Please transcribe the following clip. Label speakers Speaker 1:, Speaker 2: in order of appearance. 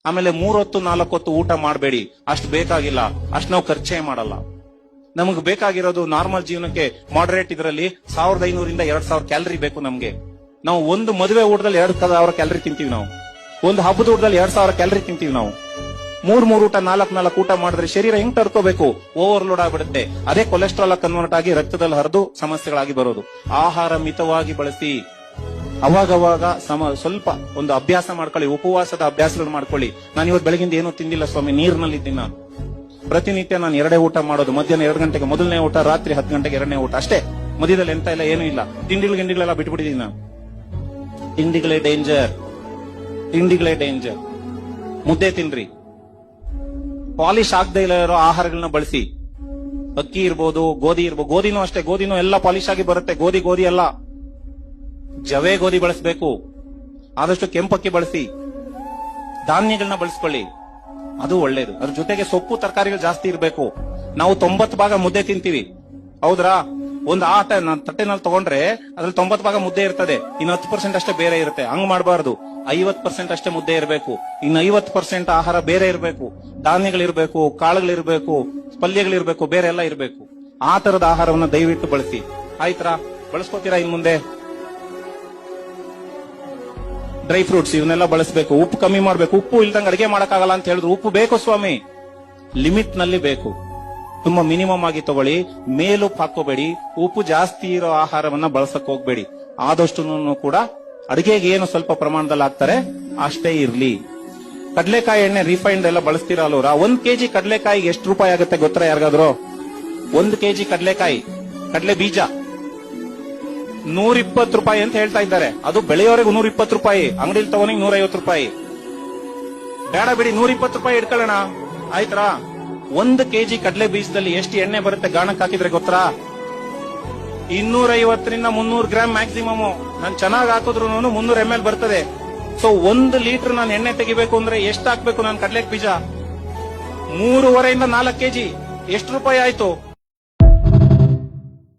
Speaker 1: ಆಮೇಲೆ 3 ಹೊತ್ತು 4 ಹೊತ್ತು ಊಟ ಮಾಡಬೇಡಿ, ಅಷ್ಟು ಬೇಕಾಗಿಲ್ಲ, ಅಷ್ಟು ನಾವು ಖರ್ಚೇ ಮಾಡಲ್ಲ. ನಮಗ್ ಬೇಕಾಗಿರೋದು ನಾರ್ಮಲ್ ಜೀವನಕ್ಕೆ ಮಾಡರೇಟ್ ಇದರಲ್ಲಿ 1500 ಇಂದ 2000 ಕ್ಯಾಲರಿ ಬೇಕು ನಮ್ಗೆ. ನಾವು ಒಂದು ಮದುವೆ ಊಟದಲ್ಲಿ 2000 ಕ್ಯಾಲರಿ ತಿಂತೀವಿ, ನಾವು ಒಂದು ಹಬ್ಬದ ಊಟದಲ್ಲಿ 2000 ಕ್ಯಾಲರಿ ತಿಂತೀವಿ. ನಾವು 3 ಊಟ 4 ಊಟ ಮಾಡಿದ್ರೆ ಶರೀರ ಹೆಂಗ್ ತಡ್ಕೋಬೇಕು? ಓವರ್ಲೋಡ್ ಆಗ್ಬಿಡುತ್ತೆ. ಅದೇ ಕೊಲೆಸ್ಟ್ರಾಲ್ ಕನ್ವರ್ಟ್ ಆಗಿ ರಕ್ತದಲ್ಲಿ ಹರಿದು ಸಮಸ್ಯೆಗಳಾಗಿ ಬರೋದು. ಆಹಾರ ಮಿತವಾಗಿ ಬಳಸಿ. ಅವಾಗವಾಗ ಸ್ವಲ್ಪ ಒಂದು ಅಭ್ಯಾಸ ಮಾಡ್ಕೊಳ್ಳಿ, ಉಪವಾಸದ ಅಭ್ಯಾಸಗಳು ಮಾಡ್ಕೊಳ್ಳಿ. ನಾನು ಇವತ್ತು ಬೆಳಗಿಂದ ಏನೂ ತಿಂದಿಲ್ಲ ಸ್ವಾಮಿ, ನೀರಿನಲ್ಲಿದ್ದೀನಿ ನಾನು. ಪ್ರತಿನಿತ್ಯ ನಾನು 2 ಊಟ ಮಾಡೋದು. ಮಧ್ಯಾಹ್ನ 2 ಗಂಟೆಗೆ ಮೊದಲನೇ ಊಟ, ರಾತ್ರಿ 10 ಗಂಟೆಗೆ 2ನೇ ಊಟ ಅಷ್ಟೇ. ಮಧ್ಯದಲ್ಲಿ ಎಂತ ಇಲ್ಲ, ಏನೂ ಇಲ್ಲ. ತಿಂಡಿಗಳೆಲ್ಲ ಬಿಟ್ಬಿಟ್ಟಿದ್ದೀನಿ ನಾನು. ತಿಂಡಿಗಳೇ ಡೇಂಜರ್. ಮುದ್ದೆ ತಿನ್ರಿ, ಪಾಲಿಶ್ ಆಗದೆ ಇರೋ ಆಹಾರಗಳನ್ನ ಬಳಸಿ. ಅಕ್ಕಿ ಇರ್ಬೋದು, ಗೋಧಿ ಇರ್ಬೋದು. ಗೋಧಿನೂ ಅಷ್ಟೇ, ಗೋಧಿನೂ ಎಲ್ಲ ಪಾಲಿಶ್ ಆಗಿ ಬರುತ್ತೆ. ಗೋಧಿ ಅಲ್ಲ, ಜವೆ ಗೋಧಿ ಬಳಸಬೇಕು. ಆದಷ್ಟು ಕೆಂಪಕ್ಕಿ ಬಳಸಿ. ಧಾನ್ಯಗಳನ್ನ ಬಳಸ್ಕೊಳ್ಳಿ, ಅದು ಒಳ್ಳೇದು. ಅದ್ರ ಜೊತೆಗೆ ಸೊಪ್ಪು ತರಕಾರಿಗಳು ಜಾಸ್ತಿ ಇರಬೇಕು. ನಾವು 90 ಭಾಗ ಮುದ್ದೆ ತಿಂತೀವಿ, ಹೌದ್ರಾ? ಒಂದು ತಟ್ಟೆನಲ್ಲಿ ತಗೊಂಡ್ರೆ ಅದ್ರಲ್ಲಿ 90 ಭಾಗ ಮುದ್ದೆ ಇರ್ತದೆ, ಇನ್ನು 10% ಅಷ್ಟೇ ಬೇರೆ ಇರುತ್ತೆ. ಹಂಗ್ ಮಾಡಬಾರ್ದು. 50% ಅಷ್ಟೇ ಮುದ್ದೆ ಇರಬೇಕು, ಇನ್ನು 50% ಆಹಾರ ಬೇರೆ ಇರಬೇಕು. ಧಾನ್ಯಗಳಿರ್ಬೇಕು, ಕಾಳುಗಳಿರ್ಬೇಕು, ಪಲ್ಯಗಳಿರ್ಬೇಕು, ಬೇರೆ ಎಲ್ಲ ಇರಬೇಕು. ಆ ತರದ ಆಹಾರವನ್ನ ದಯವಿಟ್ಟು ಬಳಸಿ. ಆಯ್ತಾ? ಬಳಸ್ಕೋತೀರಾ ಇನ್ ಮುಂದೆ? ಡ್ರೈ ಫ್ರೂಟ್ಸ್ ಇವನ್ನೆಲ್ಲ ಬಳಸಬೇಕು. ಉಪ್ಪು ಕಮ್ಮಿ ಮಾಡ್ಬೇಕು. ಉಪ್ಪು ಇಲ್ದಂಗೆ ಅಡಿಗೆ ಮಾಡಕ್ಕಾಗಲ್ಲ ಅಂತ ಹೇಳಿದ್ರು, ಉಪ್ಪು ಬೇಕು ಸ್ವಾಮಿ, ಲಿಮಿಟ್ ನಲ್ಲಿ ಬೇಕು. ತುಂಬಾ ಮಿನಿಮಮ್ ಆಗಿ ತಗೊಳ್ಳಿ, ಮೇಲುಪ್ಪು ಹಾಕೋಬೇಡಿ. ಉಪ್ಪು ಜಾಸ್ತಿ ಇರೋ ಆಹಾರವನ್ನ ಬಳಸಕ್ ಹೋಗ್ಬೇಡಿ. ಆದಷ್ಟು ಕೂಡ ಅಡಿಗೆಗೆ ಏನು ಸ್ವಲ್ಪ ಪ್ರಮಾಣದಲ್ಲಿ ಹಾಕ್ತಾರೆ ಅಷ್ಟೇ ಇರ್ಲಿ. ಕಡಲೆಕಾಯಿ ಎಣ್ಣೆ ರಿಫೈನ್ಡ್ ಎಲ್ಲ ಬಳಸ್ತಿರಲ್ಲ. 1 kg ಕಡಲೆಕಾಯಿಗೆ ಎಷ್ಟು ರೂಪಾಯಿ ಆಗುತ್ತೆ ಗೊತ್ತಾ ಯಾರಿಗಾದ್ರು? 1 kg ಕಡಲೆ ಬೀಜ 120 ರೂಪಾಯಿ ಅಂತ ಹೇಳ್ತಾ ಇದ್ದಾರೆ. ಅದು ಬೆಳೆಯೋರೆಗೂ 120 ರೂಪಾಯಿ, ಅಂಗಡಿಲಿ ತಗೋನಿಗೆ 150 ರೂಪಾಯಿ. ಬೇಡ ಬಿಡಿ, 120 ರೂಪಾಯಿ ಇಟ್ಕೊಳ್ಳೋಣ, ಆಯ್ತಾ? 1 kg ಕಡಲೆ ಬೀಜದಲ್ಲಿ ಎಷ್ಟು ಎಣ್ಣೆ ಬರುತ್ತೆ ಗಾಣಕ್ ಹಾಕಿದ್ರೆ ಗೊತ್ತಾ? 250 ರಿಂದ 300 ಗ್ರಾಮ್ ಮ್ಯಾಕ್ಸಿಮಮ್. ನಾನು ಚೆನ್ನಾಗಿ ಹಾಕಿದ್ರು 300 ml ಬರ್ತದೆ. ಸೊ 1 ಲೀಟರ್ ನಾನು ಎಣ್ಣೆ ತೆಗಿಬೇಕು ಅಂದ್ರೆ ಎಷ್ಟು ಹಾಕ್ಬೇಕು ನಾನು ಕಡಲೆ ಬೀಜ? 3.5 ರಿಂದ 4 kg ಎಷ್ಟು ರೂಪಾಯಿ ಆಯ್ತು?